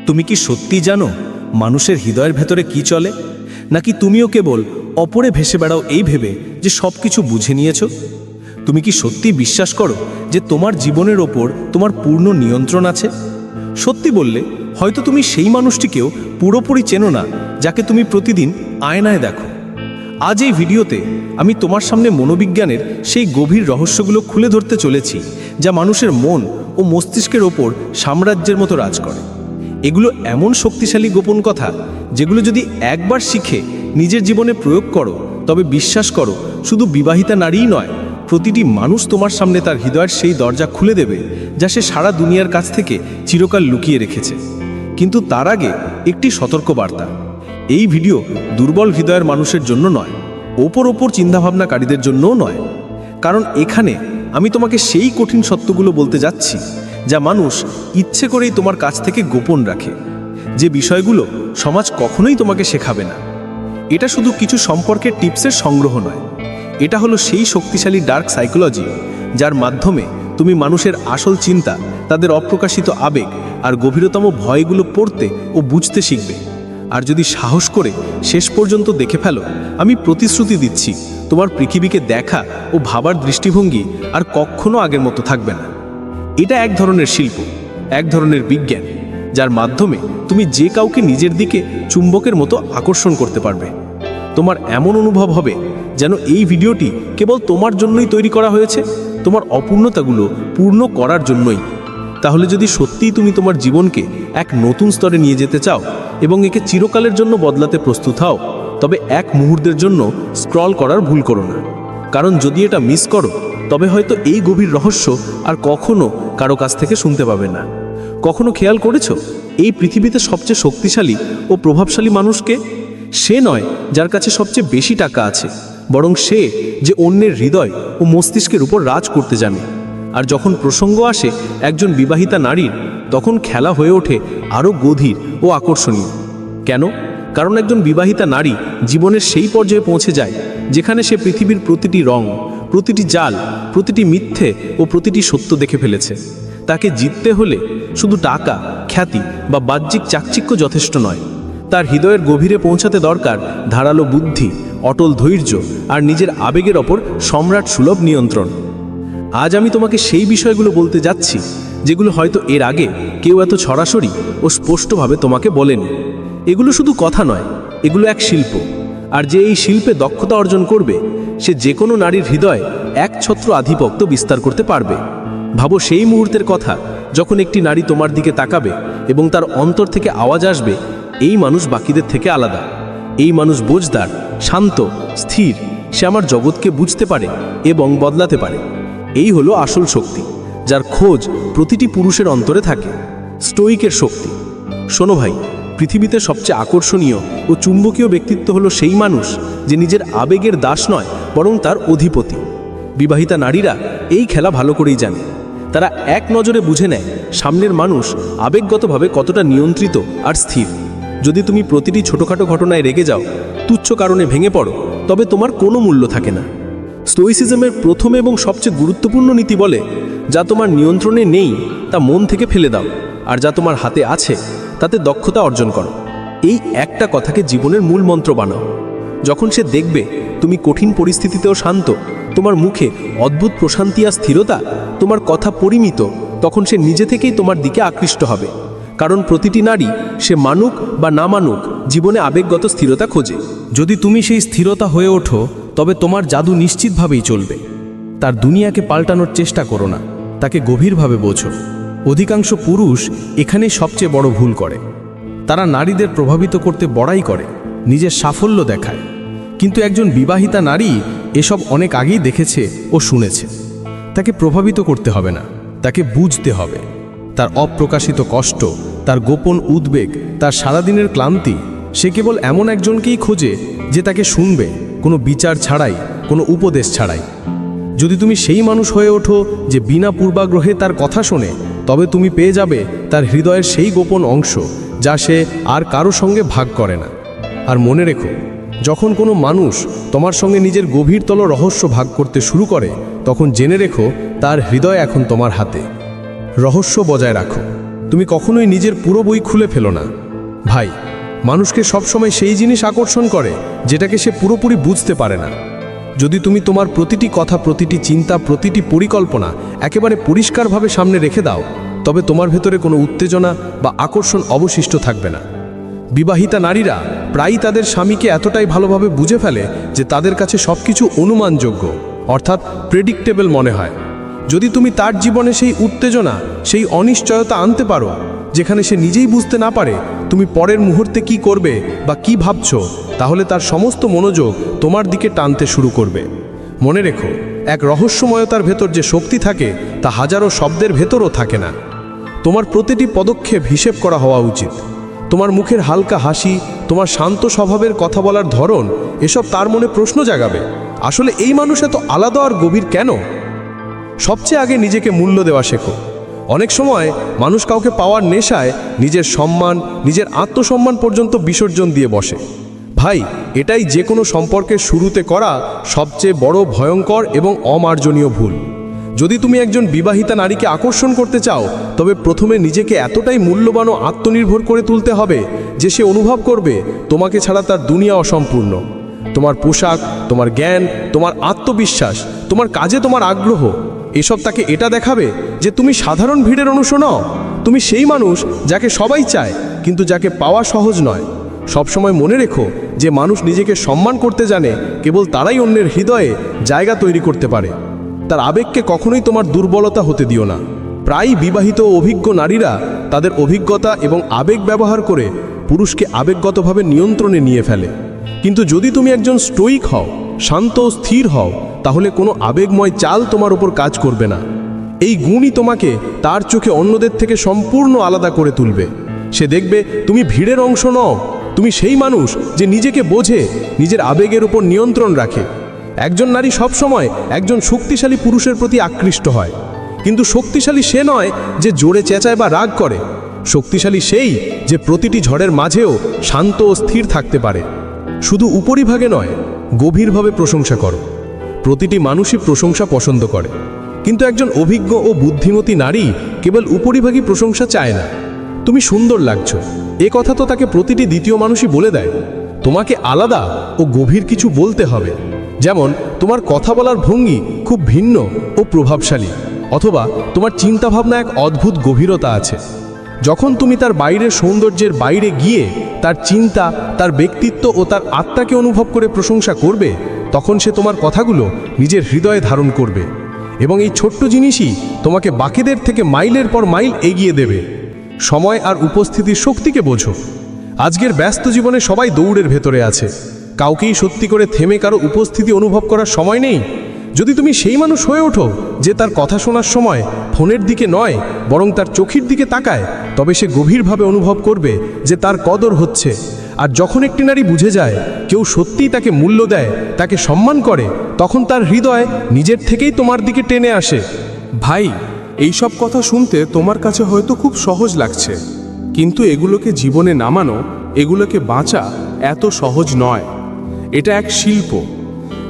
তুমি কি সত্যি জানো মানুষের হৃদয়ের ভেতরে কি চলে, নাকি তুমিও কেবল অপরে ভেসে বেড়াও এই ভেবে যে সব কিছু বুঝে নিয়েছো? তুমি কি সত্যি বিশ্বাস করো যে তোমার জীবনের ওপর তোমার পূর্ণ নিয়ন্ত্রণ আছে? সত্যি বললে হয়তো তুমি সেই মানুষটিকেও পুরোপুরি চেনো না যাকে তুমি প্রতিদিন আয়নায় দেখো। আজ এই ভিডিওতে আমি তোমার সামনে মনোবিজ্ঞানের সেই গভীর রহস্যগুলো খুলে ধরতে চলেছি, যা মানুষের মন ও মস্তিষ্কের ওপর সাম্রাজ্যের মতো রাজ করে। এগুলো এমন শক্তিশালী গোপন কথা, যেগুলো যদি একবার শিখে নিজের জীবনে প্রয়োগ করো, তবে বিশ্বাস করো, শুধু বিবাহিতা নারীই নয়, প্রতিটি মানুষ তোমার সামনে তার হৃদয়ের সেই দরজা খুলে দেবে যা সে সারা দুনিয়ার কাছ থেকে চিরকাল লুকিয়ে রেখেছে। কিন্তু তার আগে একটি সতর্কবার্তা। এই ভিডিও দুর্বল হৃদয়ের মানুষের জন্য নয়, ওপর চিন্তাভাবনাকারীদের জন্যও নয়। কারণ এখানে আমি তোমাকে সেই কঠিন সত্যগুলো বলতে যাচ্ছি যা মানুষ ইচ্ছে করেই তোমার কাছ থেকে গোপন রাখে, যে বিষয়গুলো সমাজ কখনোই তোমাকে শেখাবে না। এটা শুধু কিছু সম্পর্কের টিপসের সংগ্রহ নয়, এটা হলো সেই শক্তিশালী ডার্ক সাইকোলজি যার মাধ্যমে তুমি মানুষের আসল চিন্তা, তাদের অপ্রকাশিত আবেগ আর গভীরতম ভয়গুলো পড়তে ও বুঝতে শিখবে। আর যদি সাহস করে শেষ পর্যন্ত দেখে ফেলো, আমি প্রতিশ্রুতি দিচ্ছি, তোমার পৃথিবীকে দেখা ও ভাবার দৃষ্টিভঙ্গি আর কখনো আগের মতো থাকবে না। এটা এক ধরনের শিল্প, এক ধরনের বিজ্ঞান, যার মাধ্যমে তুমি যে কাউকে নিজের দিকে চুম্বকের মতো আকর্ষণ করতে পারবে। তোমার এমন অনুভব হবে যেন এই ভিডিওটি কেবল তোমার জন্যই তৈরি করা হয়েছে, তোমার অপূর্ণতাগুলো পূর্ণ করার জন্যই। তাহলে যদি সত্যিই তুমি তোমার জীবনকে এক নতুন স্তরে নিয়ে যেতে চাও এবং একে চিরকালের জন্য বদলাতে প্রস্তুত হও, তবে এক মুহূর্তের জন্য স্ক্রল করার ভুল করো না। কারণ যদি এটা মিস করো, তবে হয়তো এই গভীর রহস্য আর কখনো কারো কাছ থেকে শুনতে পাবে না। কখনো খেয়াল করেছো এই পৃথিবীতে সবচেয়ে শক্তিশালী ও প্রভাবশালী মানুষকে? সে নয় যার কাছে সবচেয়ে বেশি টাকা আছে, বরং সে যে অন্যের হৃদয় ও মস্তিষ্কের উপর রাজ করতে জানে। আর যখন প্রসঙ্গ আসে একজন বিবাহিতা নারীর, তখন খেলা হয়ে ওঠে আরও গভীর ও আকর্ষণীয়। কেন? কারণ একজন বিবাহিতা নারী জীবনের সেই পর্যায়ে পৌঁছে যায় যেখানে সে পৃথিবীর প্রতিটি রং, প্রতিটি জাল, প্রতিটি মিথ্যে ও প্রতিটি সত্য দেখে ফেলেছে। তাকে জিততে হলে শুধু টাকা, খ্যাতি বা বাহ্যিক চাকচিক্য যথেষ্ট নয়। তার হৃদয়ের গভীরে পৌঁছাতে দরকার ধারালো বুদ্ধি, অটল ধৈর্য আর নিজের আবেগের ওপর সম্রাট সুলভ নিয়ন্ত্রণ। আজ আমি তোমাকে সেই বিষয়গুলো বলতে যাচ্ছি যেগুলো হয়তো এর আগে কেউ এত সরাসরি ও স্পষ্টভাবে তোমাকে বলেনি। এগুলো শুধু কথা নয়, এগুলো এক শিল্প। আর যে এই শিল্পে দক্ষতা অর্জন করবে, সে যে কোনো নারীর হৃদয়ে একছত্র আধিপত্য বিস্তার করতে পারবে। ভাবো সেই মুহূর্তের কথা যখন একটি নারী তোমার দিকে তাকাবে এবং তার অন্তর থেকে আওয়াজ আসবে, এই মানুষ বাকিদের থেকে আলাদা, এই মানুষ বোঝদার, শান্ত, স্থির, সে আমার জগৎকে বুঝতে পারে এবং বদলাতে পারে। এই হলো আসল শক্তি, যার খোঁজ প্রতিটি পুরুষের অন্তরে থাকে। স্টোইকের শক্তি। শোনো ভাই, পৃথিবীতে সবচেয়ে আকর্ষণীয় ও চুম্বকীয় ব্যক্তিত্ব হলো সেই মানুষ যে নিজের আবেগের দাস নয়, বরং তার অধিপতি। বিবাহিতা নারীরা এই খেলা ভালো করেই জানে। তারা এক নজরে বুঝে নেয় সামনের মানুষ আবেগগতভাবে কতটা নিয়ন্ত্রিত আর স্থির। যদি তুমি প্রতিটি ছোটোখাটো ঘটনায় রেগে যাও, তুচ্ছ কারণে ভেঙে পড়ো, তবে তোমার কোনো মূল্য থাকে না। স্টোইসিজমের প্রথম এবং সবচেয়ে গুরুত্বপূর্ণ নীতি বলে, যা তোমার নিয়ন্ত্রণে নেই তা মন থেকে ফেলে দাও, আর যা তোমার হাতে আছে তাতে দক্ষতা অর্জন করো। এই একটা কথাকে জীবনের মূল মন্ত্র বানাও। যখন সে দেখবে তুমি কঠিন পরিস্থিতিতেও শান্ত, তোমার মুখে অদ্ভুত প্রশান্তি আর স্থিরতা, তোমার কথা পরিমিত, তখন সে নিজে থেকেই তোমার দিকে আকৃষ্ট হবে। কারণ প্রতিটি নারী, সে মানুক বা না মানুক, জীবনে আবেগগত স্থিরতা খোঁজে। যদি তুমি সেই স্থিরতা হয়ে ওঠো, তবে তোমার জাদু নিশ্চিতভাবেই চলবে। তার দুনিয়াকে পাল্টানোর চেষ্টা করো না, তাকে গভীরভাবে বোঝো। অধিকাংশ পুরুষ এখানে সবচেয়ে বড় ভুল করে। তারা নারীদের প্রভাবিত করতে বড়াই করে, নিজের সাফল্য দেখায়। কিন্তু একজন বিবাহিতা নারী এসব অনেক আগেই দেখেছে ও শুনেছে। তাকে প্রভাবিত করতে হবে না, তাকে বুঝতে হবে। তার অপ্রকাশিত কষ্ট, তার গোপন উদ্বেগ, তার সারাদিনের ক্লান্তি, সে কেবল এমন একজনকেই খোঁজে যে তাকে শুনবে, কোনো বিচার ছাড়াই, কোনো উপদেশ ছাড়াই। যদি তুমি সেই মানুষ হয়ে ওঠো যে বিনা পূর্বাগ্রহে তার কথা শোনে, তবে তুমি পেয়ে যাবে তার হৃদয়ের সেই গোপন অংশ যা সে আর কারো সঙ্গে ভাগ করে না। আর মনে রেখো, যখন কোনো মানুষ তোমার সঙ্গে নিজের গভীরতল রহস্য ভাগ করতে শুরু করে, তখন জেনে রেখো তার হৃদয় এখন তোমার হাতে। রহস্য বজায় রাখো, তুমি কখনোই নিজের পুরো বই খুলে ফেলো না। ভাই, মানুষকে সবসময় সেই জিনিস আকর্ষণ করে যেটাকে সে পুরোপুরি বুঝতে পারে না। যদি তুমি তোমার প্রতিটি কথা, প্রতিটি চিন্তা, প্রতিটি পরিকল্পনা একেবারে পরিষ্কারভাবে সামনে রেখে দাও, তবে তোমার ভেতরে কোনো উত্তেজনা বা আকর্ষণ অবশিষ্ট থাকবে না। বিবাহিতা নারীরা প্রায়ই তাদের স্বামীকে এতটাই ভালোভাবে বুঝে ফেলে যে তাদের কাছে সবকিছু অনুমানযোগ্য, অর্থাৎ প্রেডিক্টেবল মনে হয়। যদি তুমি তার জীবনে সেই উত্তেজনা, সেই অনিশ্চয়তা আনতে পারো যেখানে সে নিজেই বুঝতে না পারে তুমি পরের মুহূর্তে কি করবে বা কি ভাবছো, তাহলে তার সমস্ত মনোযোগ তোমার দিকে টানতে শুরু করবে। মনে রেখো, এক রহস্যময়তার ভেতর যে শক্তি থাকে তা হাজারো শব্দের ভেতরও থাকে না। তোমার প্রতিটি পদক্ষেপ হিসেব করা হওয়া উচিত। তোমার মুখের হালকা হাসি, তোমার শান্ত স্বভাবের কথা বলার ধরন, এসব তার মনে প্রশ্ন জাগাবে, আসলে এই মানুষ এত আলাদা আর গভীর কেন? সবচেয়ে আগে নিজেকে মূল্য দেওয়া শেখো। অনেক সময় মানুষ কাউকে পাওয়ার নেশায় নিজের সম্মান, নিজের আত্মসম্মান পর্যন্ত বিসর্জন দিয়ে বসে। ভাই, এটাই যে কোনো সম্পর্কের শুরুতে করা সবচেয়ে বড়, ভয়ঙ্কর এবং অমার্জনীয় ভুল। যদি তুমি একজন বিবাহিতা নারীকে আকর্ষণ করতে চাও, তবে প্রথমে নিজেকে এতটাই মূল্যবান ও আত্মনির্ভর করে তুলতে হবে যে সে অনুভব করবে তোমাকে ছাড়া তার দুনিয়া অসম্পূর্ণ। তোমার পোশাক, তোমার জ্ঞান, তোমার আত্মবিশ্বাস, তোমার কাজে তোমার আগ্রহ, এসব তাকে এটা দেখাবে যে তুমি সাধারণ ভিড়ের অংশ নও। তুমি সেই মানুষ যাকে সবাই চায়, কিন্তু যাকে পাওয়া সহজ নয়। সবসময় মনে রেখো যে মানুষ নিজেকে সম্মান করতে জানে, কেবল তারাই অন্যের হৃদয়ে জায়গা তৈরি করতে পারে। তার আবেগকে কখনোই তোমার দুর্বলতা হতে দিও না। প্রায়ই বিবাহিত ও অভিজ্ঞ নারীরা তাদের অভিজ্ঞতা এবং আবেগ ব্যবহার করে পুরুষকে আবেগগতভাবে নিয়ন্ত্রণে নিয়ে ফেলে। কিন্তু যদি তুমি একজন স্টোইক হও, শান্ত ও স্থির হও, তাহলে কোনো আবেগময় চাল তোমার উপর কাজ করবে না। এই গুণই তোমাকে তার চোখে অন্যদের থেকে সম্পূর্ণ আলাদা করে তুলবে। সে দেখবে তুমি ভিড়ের অংশ নও, তুমি সেই মানুষ যে নিজেকে বোঝে, নিজের আবেগের উপর নিয়ন্ত্রণ রাখে। একজন নারী সবসময় একজন শক্তিশালী পুরুষের প্রতি আকৃষ্ট হয়, কিন্তু শক্তিশালী সে নয় যে জোরে চেঁচায় বা রাগ করে। শক্তিশালী সেই যে প্রতিটি ঝড়ের মাঝেও শান্ত ও স্থির থাকতে পারে। শুধু উপরিভাগে নয়, গভীরভাবে প্রশংসা করো। প্রতিটি মানুষই প্রশংসা পছন্দ করে, কিন্তু একজন অভিজ্ঞ ও বুদ্ধিমতী নারী কেবল উপরিভাগী প্রশংসা চায় না। তুমি সুন্দর লাগছো, এ কথা তো তাকে প্রতিটি দ্বিতীয় মানুষই বলে দেয়। তোমাকে আলাদা ও গভীর কিছু বলতে হবে, যেমন তোমার কথা বলার ভঙ্গি খুব ভিন্ন ও প্রভাবশালী, অথবা তোমার চিন্তাভাবনা এক অদ্ভুত গভীরতা আছে। যখন তুমি তার বাইরের সৌন্দর্যের বাইরে গিয়ে তার চিন্তা, তার ব্যক্তিত্ব ও তার আত্মাকে অনুভব করে প্রশংসা করবে, তখন সে তোমার কথাগুলো নিজের হৃদয়ে ধারণ করবে, এবং এই ছোট্ট জিনিসই তোমাকে বাকিদের থেকে মাইলের পর মাইল এগিয়ে দেবে। সময় আর উপস্থিতির শক্তিকে বোঝো। আজকের ব্যস্ত জীবনে সবাই দৌড়ের ভেতরে আছে, কাউকেই সত্যি করে থেমে কারো উপস্থিতি অনুভব করার সময় নেই। যদি তুমি সেই মানুষ হয়ে ওঠো যে তার কথা শোনার সময় ফোনের দিকে নয়, বরং তার চোখের দিকে তাকায়, তবে সে গভীরভাবে অনুভব করবে যে তার কদর হচ্ছে। আর যখন একটি নারী বুঝে যায় কেউ সত্যিই তাকে মূল্য দেয়, তাকে সম্মান করে, তখন তার হৃদয় নিজের থেকেই তোমার দিকে টেনে আসে। ভাই, এইসব কথা শুনতে তোমার কাছে হয়তো খুব সহজ লাগছে, কিন্তু এগুলোকে জীবনে নামানো, এগুলোকে বাঁচা এত সহজ নয়। এটা এক শিল্প।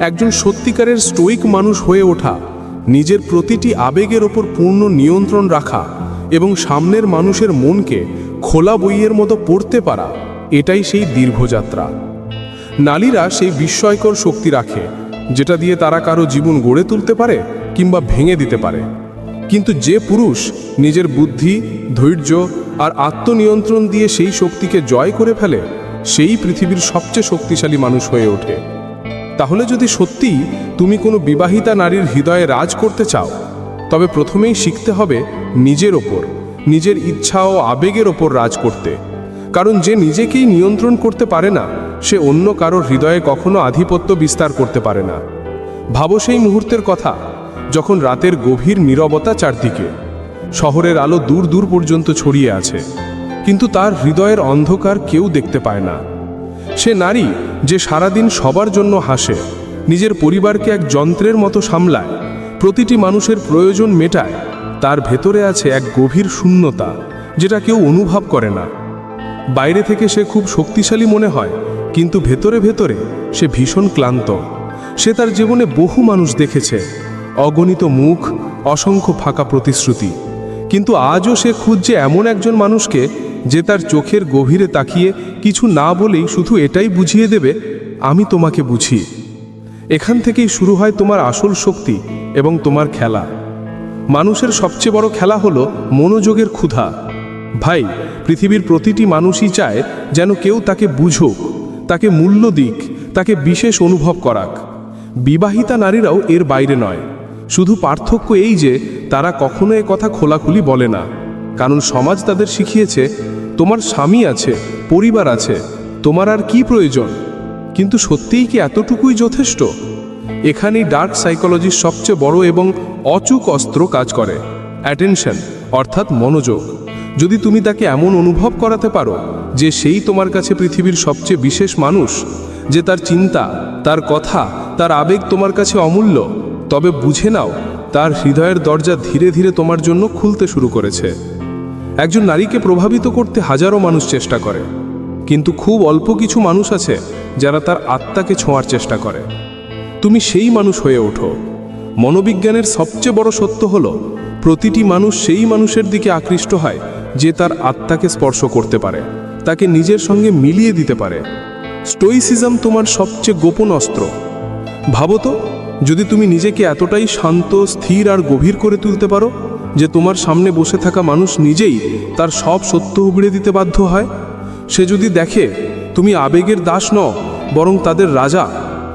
একজন সত্যিকারের স্টোইক মানুষ হয়ে ওঠা, নিজের প্রতিটি আবেগের ওপর পূর্ণ নিয়ন্ত্রণ রাখা এবং সামনের মানুষের মনকে খোলা বইয়ের মতো পড়তে পারা, এটাই সেই দীর্ঘযাত্রা। নারীরা সেই বিস্ময়কর শক্তি রাখে যেটা দিয়ে তারা কারো জীবন গড়ে তুলতে পারে কিংবা ভেঙে দিতে পারে। কিন্তু যে পুরুষ নিজের বুদ্ধি, ধৈর্য আর আত্মনিয়ন্ত্রণ দিয়ে সেই শক্তিকে জয় করে ফেলে, সেই পৃথিবীর সবচেয়ে শক্তিশালী মানুষ হয়ে ওঠে। তাহলে যদি সত্যিই তুমি কোনো বিবাহিতা নারীর হৃদয়ে রাজ করতে চাও, তবে প্রথমেই শিখতে হবে নিজের ওপর, নিজের ইচ্ছা ও আবেগের ওপর রাজ করতে। কারণ যে নিজেকেই নিয়ন্ত্রণ করতে পারে না, সে অন্য কারোর হৃদয়ে কখনো আধিপত্য বিস্তার করতে পারে না। ভাবো সেই মুহূর্তের কথা যখন রাতের গভীর নীরবতা চারদিকে, শহরের আলো দূর দূর পর্যন্ত ছড়িয়ে আছে, কিন্তু তার হৃদয়ের অন্ধকার কেউ দেখতে পায় না। সে নারী যে সারাদিন সবার জন্য হাসে, নিজের পরিবারকে এক যন্ত্রের মতো সামলায়, প্রতিটি মানুষের প্রয়োজন মেটায়, তার ভেতরে আছে এক গভীর শূন্যতা যেটা কেউ অনুভব করে না। বাইরে থেকে সে খুব শক্তিশালী মনে হয়, কিন্তু ভেতরে ভেতরে সে ভীষণ ক্লান্ত। সে তার জীবনে বহু মানুষ দেখেছে, অগণিত মুখ, অসংখ্য ফাঁকা প্রতিশ্রুতি, কিন্তু আজও সে খুঁজছে এমন একজন মানুষকে যে তার চোখের গভীরে তাকিয়ে কিছু না বলেই শুধু এটাই বুঝিয়ে দেবে, আমি তোমাকে বুঝি। এখান থেকেই শুরু হয় তোমার আসল শক্তি এবং তোমার খেলা। মানুষের সবচেয়ে বড় খেলা হলো মনোযোগের ক্ষুধা। ভাই, পৃথিবীর প্রতিটি মানুষই চায় যেন কেউ তাকে বুঝুক, তাকে মূল্য দিক, তাকে বিশেষ অনুভব করাক। বিবাহিতা নারীরাও এর বাইরে নয়। শুধু পার্থক্য এই যে তারা কখনো এ কথা খোলাখুলি বলে না, কারণ সমাজ তাদের শিখিয়েছে তোমার স্বামী আছে, পরিবার আছে, তোমার আর কি প্রয়োজন। কিন্তু সত্যিই কি এতটুকুই যথেষ্ট? এখানেই ডার্ক সাইকোলজির সবচেয়ে বড় এবং অচুক অস্ত্র কাজ করে, অ্যাটেনশন, অর্থাৎ মনোযোগ। যদি তুমি তাকে এমন অনুভব করাতে পারো যে সেই তোমার কাছে পৃথিবীর সবচেয়ে বিশেষ মানুষ, যে তার চিন্তা, তার কথা, তার আবেগ তোমার কাছে অমূল্য, তবে বুঝে নাও তার হৃদয়ের দরজা ধীরে ধীরে তোমার জন্য খুলতে শুরু করেছে। একজন নারীকে প্রভাবিত করতে হাজারো মানুষ চেষ্টা করে, কিন্তু খুব অল্প কিছু মানুষ আছে যারা তার আত্মাকে ছোঁয়ার চেষ্টা করে। তুমি সেই মানুষ হয়ে ওঠো। মনোবিজ্ঞানের সবচেয়ে বড় সত্য হলো প্রতিটি মানুষ সেই মানুষের দিকে আকৃষ্ট হয় যে তার আত্মাকে স্পর্শ করতে পারে, তাকে নিজের সঙ্গে মিলিয়ে দিতে পারে। স্টোইসিজম তোমার সবচেয়ে গোপন অস্ত্র। ভাবো তো, যদি তুমি নিজেকে এতটাই শান্ত, স্থির আর গভীর করে তুলতে পারো যে তোমার সামনে বসে থাকা মানুষ নিজেই তার সব সত্য উগড়ে দিতে বাধ্য হয়। সে যদি দেখে তুমি আবেগের দাস নও, বরং তাদের রাজা,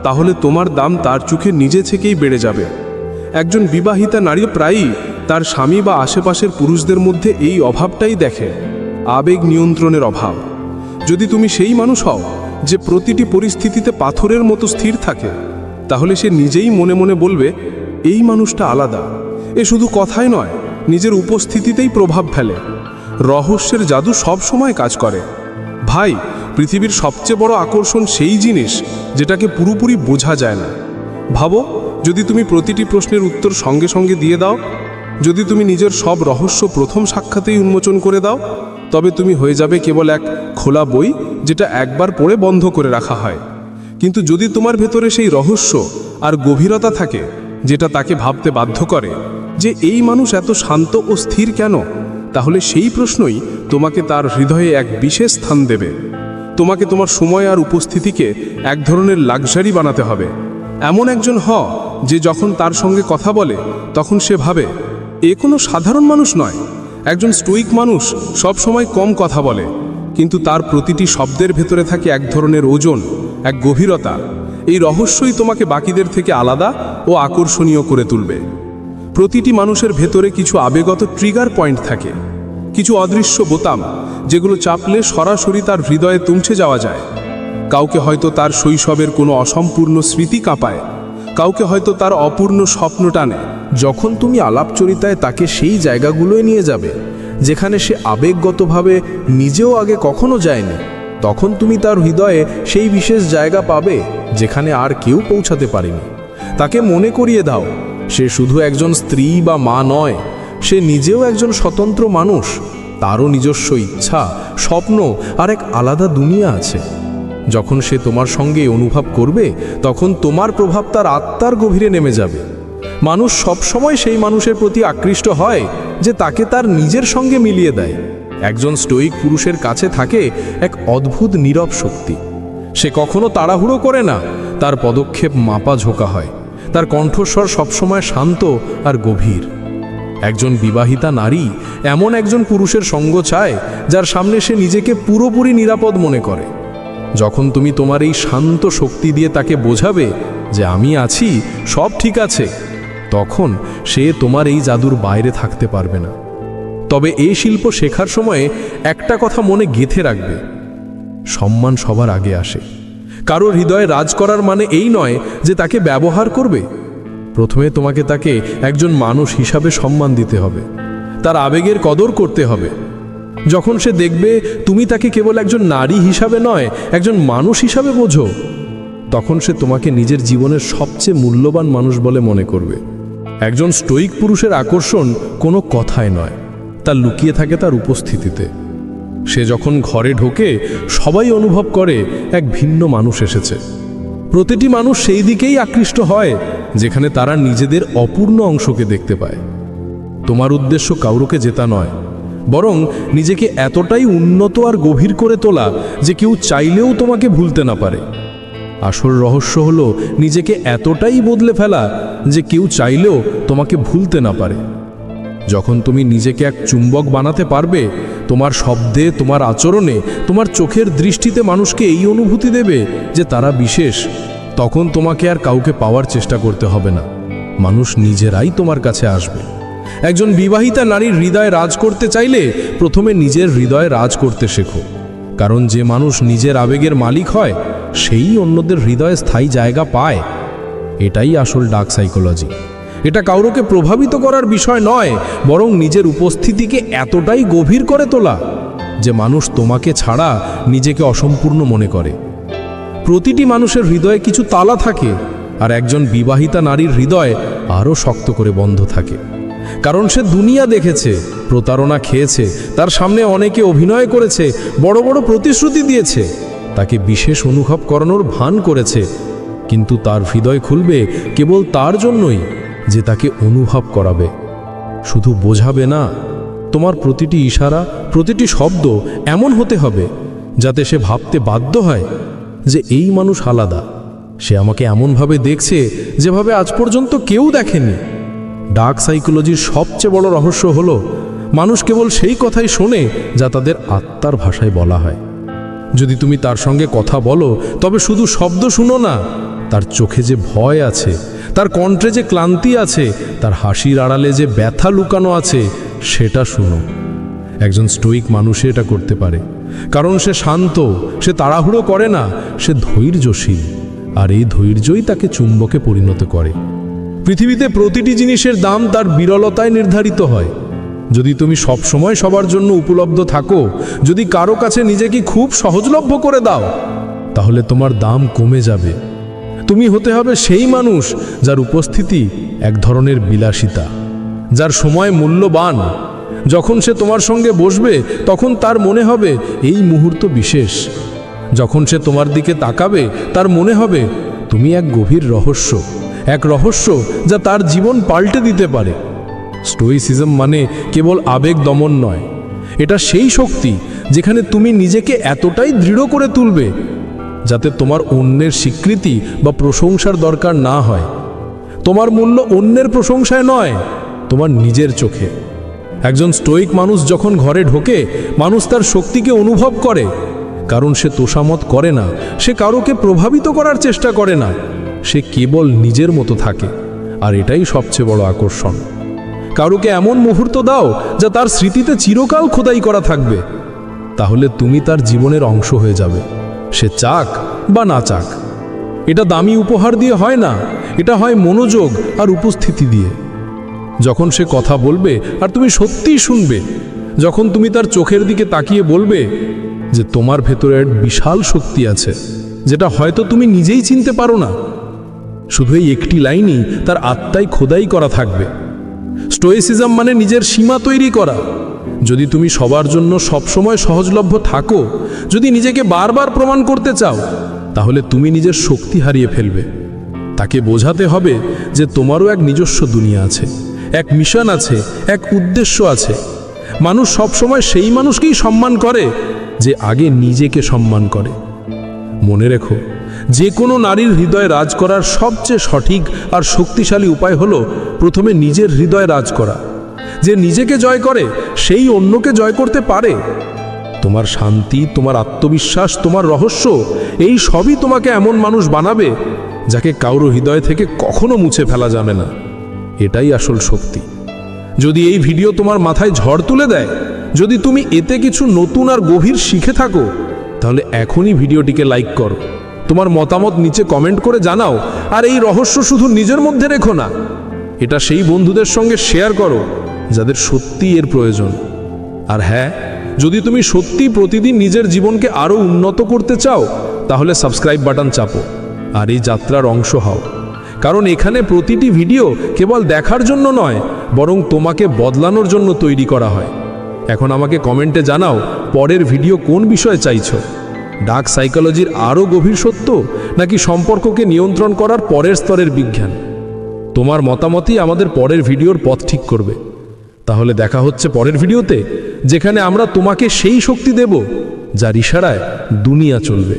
তাহলে তোমার দাম তার চোখে নিজে থেকেই বেড়ে যাবে। একজন বিবাহিতা নারী প্রায়ই তার স্বামী বা আশেপাশের পুরুষদের মধ্যে এই অভাবটাই দেখে, আবেগ নিয়ন্ত্রণের অভাব। যদি তুমি সেই মানুষ হও যে প্রতিটি পরিস্থিতিতে পাথরের মতো স্থির থাকে, তাহলে সে নিজেই মনে মনে বলবে, এই মানুষটা আলাদা। এ শুধু কথাই নয়, নিজের উপস্থিতিতেই প্রভাব ফেলে। রহস্যের জাদু সব সময় কাজ করে। ভাই, পৃথিবীর সবচেয়ে বড় আকর্ষণ সেই জিনিস যেটাকে পুরোপুরি বোঝা যায় না। ভাবো, যদি তুমি প্রতিটি প্রশ্নের উত্তর সঙ্গে সঙ্গে দিয়ে দাও, যদি তুমি নিজের সব রহস্য প্রথম সাক্ষাতেই উন্মোচন করে দাও, তবে তুমি হয়ে যাবে কেবল এক খোলা বই যেটা একবার পড়ে বন্ধ করে রাখা হয়। কিন্তু যদি তোমার ভেতরে সেই রহস্য আর গভীরতা থাকে যেটা তাকে ভাবতে বাধ্য করে যে এই মানুষ এত শান্ত ও স্থির কেন, তাহলে সেই প্রশ্নই তোমাকে তার হৃদয়ে এক বিশেষ স্থান দেবে। তোমাকে তোমার সময় আর উপস্থিতিকে এক ধরনের লাক্সারি বানাতে হবে। এমন একজন যে যখন তার সঙ্গে কথা বলে তখন সে ভাবে এ কোনো সাধারণ মানুষ নয়। একজন স্টোইক মানুষ সব সময় কম কথা বলে, কিন্তু তার প্রতিটি শব্দের ভেতরে থাকে এক ধরনের ওজন, এক গভীরতা। এই রহস্যই তোমাকে বাকিদের থেকে আলাদা ও আকর্ষণীয় করে তুলবে। প্রতিটি মানুষের ভেতরে কিছু আবেগত ট্রিগার পয়েন্ট থাকে, কিছু অদৃশ্য বোতাম যেগুলো চাপলে সরাসরি তার হৃদয়ে পৌঁছে যাওয়া যায়। কাউকে হয়তো তার শৈশবের কোনো অসম্পূর্ণ স্মৃতি কাঁপায়, কাউকে হয়তো তার অপূর্ণ স্বপ্ন টানে। যখন তুমি আলাপচরিতায় তাকে সেই জায়গাগুলোয় নিয়ে যাবে যেখানে সে আবেগগতভাবে নিজেও আগে কখনো যায়নি, তখন তুমি তার হৃদয়ে সেই বিশেষ জায়গা পাবে যেখানে আর কেউ পৌঁছাতে পারেনি। তাকে মনে করিয়ে দাও, সে শুধু একজন স্ত্রী বা মা নয়, সে নিজেও একজন স্বতন্ত্র মানুষ। তারও নিজস্ব ইচ্ছা, স্বপ্ন আর এক আলাদা দুনিয়া আছে। যখন সে তোমার সঙ্গে অনুভব করবে, তখন তোমার প্রভাব তার আত্মার গভীরে নেমে যাবে। মানুষ সবসময় সেই মানুষের প্রতি আকৃষ্ট হয় যে তাকে তার নিজের সঙ্গে মিলিয়ে দেয়। একজন স্টোইক পুরুষের কাছে থাকে এক অদ্ভুত নীরব শক্তি। সে কখনো তাড়াহুড়ো করে না, তার পদক্ষেপ মাপা ঝোঁকা হয়, তার কণ্ঠস্বর সবসময় শান্ত আর গভীর। একজন বিবাহিতা নারী এমন একজন পুরুষের সঙ্গ চায় যার সামনে সে নিজেকে পুরোপুরি নিরাপদ মনে করে। যখন তুমি তোমার এই শান্ত শক্তি দিয়ে তাকে বোঝাবে যে আমি আছি, সব ঠিক আছে, তখন সে তোমার এই জাদুর বাইরে থাকতে পারবে না। তবে এই শিল্প শেখার সময়ে একটা কথা মনে গেঁথে রাখবে, সম্মান সবার আগে আসে। কারোর হৃদয়ে রাজ করার মানে এই নয় যে তাকে ব্যবহার করবে। প্রথমে তোমাকে তাকে একজন মানুষ হিসাবে সম্মান দিতে হবে, তার আবেগের কদর করতে হবে। যখন সে দেখবে তুমি তাকে কেবল একজন নারী হিসাবে নয়, একজন মানুষ হিসাবে বোঝো, তখন সে তোমাকে নিজের জীবনের সবচেয়ে মূল্যবান মানুষ বলে মনে করবে। একজন স্টোইক পুরুষের আকর্ষণ কোনো কথায় নয়, তা লুকিয়ে থাকে তার উপস্থিতিতে। সে যখন ঘরে ঢোকে, সবাই অনুভব করে এক ভিন্ন মানুষ এসেছে। প্রতিটি মানুষ সেই দিকেই আকৃষ্ট হয় যেখানে তারা নিজেদের অপূর্ণ অংশকে দেখতে পায়। তোমার উদ্দেশ্য কাউকে জেতা নয়, বরং নিজেকে এতটাই উন্নত আর গভীর করে তোলা যে কেউ চাইলেও তোমাকে ভুলতে না পারে। আসল রহস্য হলো নিজেকে এতটাই বদলে ফেলা যে কেউ চাইলেও তোমাকে ভুলতে না পারে। যখন তুমি নিজেকে এক চুম্বক বানাতে পারবে, তোমার শব্দে, তোমার আচরণে, তোমার চোখের দৃষ্টিতে মানুষকে এই অনুভূতি দেবে যে তারা বিশেষ, তখন তোমাকে আর কাউকে পাওয়ার চেষ্টা করতে হবে না। মানুষ নিজেরাই তোমার কাছে আসবে। একজন বিবাহিতা নারীর হৃদয়ে রাজ করতে চাইলে প্রথমে নিজের হৃদয়ে রাজ করতে শেখো, কারণ যে মানুষ নিজের আবেগের মালিক হয় সেই অন্যদের হৃদয়ে স্থায়ী জায়গা পায়। এটাই আসল ডার্ক সাইকোলজি। এটা কাউকে প্রভাবিত করার বিষয় নয়, বরং নিজের উপস্থিতিকে এতটাই গভীর করে তোলা যে মানুষ তোমাকে ছাড়া নিজেকে অসম্পূর্ণ মনে করে। প্রতিটি মানুষের হৃদয়ে কিছু তালা থাকে, আর একজন বিবাহিতা নারীর হৃদয় আরও শক্ত করে বন্ধ থাকে, কারণ সে দুনিয়া দেখেছে, প্রতারণা খেয়েছে, তার সামনে অনেকে অভিনয় করেছে, বড় বড় প্রতিশ্রুতি দিয়েছে, তাকে বিশেষ অনুভব করানোর ভান করেছে, কিন্তু তার হৃদয় খুলবে কেবল তার জন্যই যে তাকে অনুভব করাবে, শুধু বোঝাবে না। তোমার প্রতিটি ইশারা, প্রতিটি শব্দ এমন হতে হবে যাতে সে ভাবতে বাধ্য হয় যে এই মানুষ আলাদা, সে আমাকে এমনভাবে দেখছে যেভাবে আজ পর্যন্ত কেউ দেখেনি। ডার্ক সাইকোলজির সবচেয়ে বড় রহস্য হলো মানুষ কেবল সেই কথাই শোনে যা তাদের আত্মার ভাষায় বলা হয়। যদি তুমি তার সঙ্গে কথা বলো, তবে শুধু শব্দ শুনো না, তার চোখে যে ভয় আছে, তার কণ্ঠে যে ক্লান্তি আছে, তার হাসির আড়ালে যে ব্যথা লুকানো আছে সেটা শুনো। একজন স্টোইক মানুষে এটা করতে পারে, কারণ সে শান্ত, সে তাড়াহুড়ো করে না, সে ধৈর্যশীল, আর এই ধৈর্যই তাকে চুম্বকে পরিণত করে। পৃথিবীতে প্রতিটি জিনিসের দাম তার বিরলতায় নির্ধারিত হয়। যদি তুমি সবসময় সবার জন্য উপলব্ধ থাকো, যদি কারো কাছে নিজেকে খুব সহজলভ্য করে দাও, তাহলে তোমার দাম কমে যাবে। তুমি হতে হবে সেই মানুষ যার উপস্থিতি এক ধরনের বিলাসিতা, যার সময় মূল্যবান। যখন সে তোমার সঙ্গে বসবে তখন তার মনে হবে এই মুহূর্ত বিশেষ। যখন সে তোমার দিকে তাকাবে তার মনে হবে তুমি এক গভীর রহস্য, এক রহস্য যা তার জীবন পাল্টে দিতে পারে। স্টোইসিজম মানে কেবল আবেগ দমন নয়, এটা সেই শক্তি যেখানে তুমি নিজেকে এতটাই দৃঢ় করে তুলবে যাতে তোমার অন্যের স্বীকৃতি বা প্রশংসার দরকার না হয়। তোমার মূল্য অন্যের প্রশংসায় নয়, তোমার নিজের চোখে। একজন স্টোইক মানুষ যখন ঘরে ঢোকে, মানুষ তার শক্তিকে অনুভব করে, কারণ সে তোষামত করে না, সে কারোকে প্রভাবিত করার চেষ্টা করে না, সে কেবল নিজের মতো থাকে। আর এটাই সবচেয়ে বড় আকর্ষণ। কারোকে এমন মুহূর্ত দাও যা তার স্মৃতিতে চিরকাল খোদাই করা থাকবে, তাহলে তুমি তার জীবনের অংশ হয়ে যাবে, সে চাক বা না চাক। এটা দামি উপহার দিয়ে হয় না, এটা হয় মনোযোগ আর উপস্থিতি দিয়ে। যখন সে কথা বলবে আর তুমি সত্যিই শুনবে, যখন তুমি তার চোখের দিকে তাকিয়ে বলবে যে তোমার ভেতরে এক বিশাল শক্তি আছে যেটা হয়তো তুমি নিজেই চিনতে পারো না, শুধু এই একটি লাইনই তার আত্মায় খোদাই করা থাকবে। স্টোইসিজম মানে নিজের সীমা তৈরি করা। যদি তুমি সবার জন্য সবসময় সহজলভ্য থাকো, যদি নিজেকে বারবার প্রমাণ করতে চাও, তাহলে তুমি নিজের শক্তি হারিয়ে ফেলবে। তাকে বোঝাতে হবে যে তোমারও এক নিজস্ব দুনিয়া আছে, এক মিশন আছে, এক উদ্দেশ্য আছে। মানুষ সবসময় সেই মানুষকেই সম্মান করে যে আগে নিজেকে সম্মান করে। মনে রেখো, যে কোনো নারীর হৃদয়ে রাজ করার সবচেয়ে সঠিক আর শক্তিশালী উপায় হলো প্রথমে নিজের হৃদয়ে রাজ করা। যে নিজেকে জয় করে সেই অন্যকে জয় করতে পারে। তোমার শান্তি, তোমার আত্মবিশ্বাস, তোমার রহস্য, এই সবই তোমাকে এমন মানুষ বানাবে যাকে কারো হৃদয় থেকে কখনো মুছে ফেলা যাবে না। এটাই আসল শক্তি। যদি এই ভিডিও তোমার মাথায় ঝড় তুলে দেয়, যদি তুমি এতে কিছু নতুন আর গভীর শিখে থাকো, তাহলে এখনই ভিডিওটিকে লাইক করো, তোমার মতামত নিচে কমেন্ট করে জানাও। আর এই রহস্য শুধু নিজের মধ্যে রেখো না, এটা সেই বন্ধুদের সঙ্গে শেয়ার করো যাদের সত্যিই এর প্রয়োজন। আর হ্যাঁ, যদি তুমি সত্যি প্রতিদিন নিজের জীবনকে আরও উন্নত করতে চাও, তাহলে সাবস্ক্রাইব বাটন চাপো আর এই যাত্রার অংশ হও। কারণ এখানে প্রতিটি ভিডিও কেবল দেখার জন্য নয়, বরং তোমাকে বদলানোর জন্য তৈরি করা হয়। এখন আমাকে কমেন্টে জানাও পরের ভিডিও কোন বিষয়ে চাইছো। ডার্ক সাইকোলজির আরও গভীর সত্য, নাকি সম্পর্ককে নিয়ন্ত্রণ করার পরের স্তরের বিজ্ঞান? তোমার মতামতই আমাদের পরের ভিডিওর পথ ঠিক করবে। তাহলে দেখা হচ্ছে পরের ভিডিওতে, যেখানে আমরা তোমাকে সেই শক্তি দেব যার ইশারায় দুনিয়া চলবে।